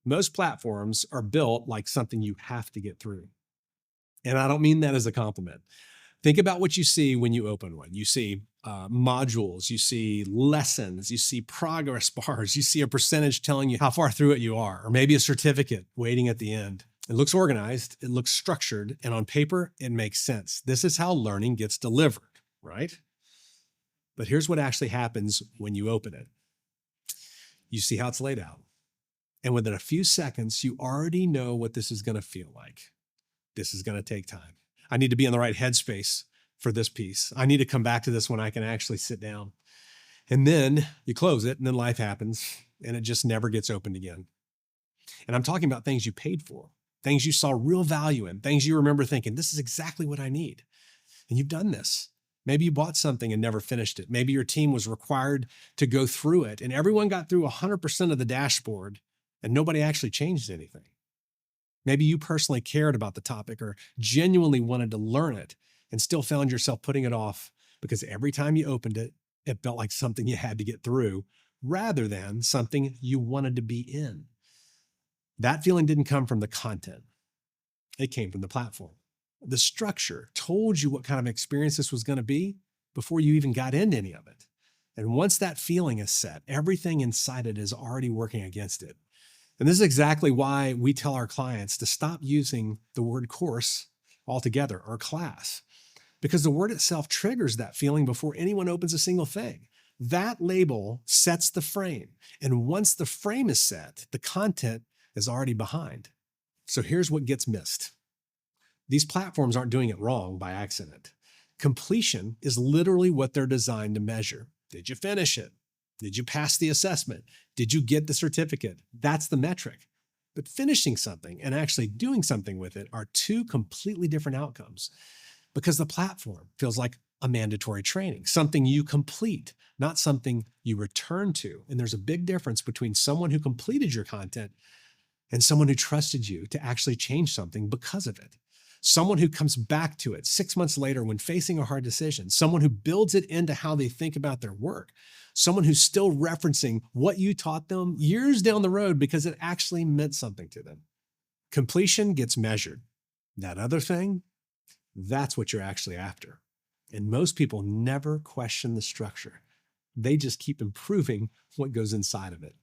Most platforms are built like something you have to get through. And I don't mean that as a compliment. Think about what you see when you open one. You see modules, you see lessons, you see progress bars, you see a percentage telling you how far through it you are, or maybe a certificate waiting at the end. It looks organized, it looks structured, and on paper, it makes sense. This is how learning gets delivered, right? But here's what actually happens when you open it. You see how it's laid out. And within a few seconds, you already know what this is going to feel like. This is going to take time. I need to be in the right headspace for this piece. I need to come back to this when I can actually sit down. And then you close it, and then life happens, and it just never gets opened again. And I'm talking about things you paid for, things you saw real value in, things you remember thinking, this is exactly what I need. And you've done this. Maybe you bought something and never finished it. Maybe your team was required to go through it, and everyone got through 100% of the dashboard, and nobody actually changed anything. Maybe you personally cared about the topic or genuinely wanted to learn it and still found yourself putting it off because every time you opened it, it felt like something you had to get through rather than something you wanted to be in. That feeling didn't come from the content. It came from the platform. The structure told you what kind of experience this was going to be before you even got into any of it. And once that feeling is set, everything inside it is already working against it. And this is exactly why we tell our clients to stop using the word course altogether or class, because the word itself triggers that feeling before anyone opens a single thing. That label sets the frame. And once the frame is set, the content is already behind. So here's what gets missed. These platforms aren't doing it wrong by accident. Completion is literally what they're designed to measure. Did you finish it? Did you pass the assessment? Did you get the certificate? That's the metric. But finishing something and actually doing something with it are two completely different outcomes because the platform feels like a mandatory training, something you complete, not something you return to. And there's a big difference between someone who completed your content and someone who trusted you to actually change something because of it. Someone who comes back to it 6 months later when facing a hard decision, someone who builds it into how they think about their work, someone who's still referencing what you taught them years down the road because it actually meant something to them. Completion gets measured. That other thing, that's what you're actually after. And most people never question the structure. They just keep improving what goes inside of it.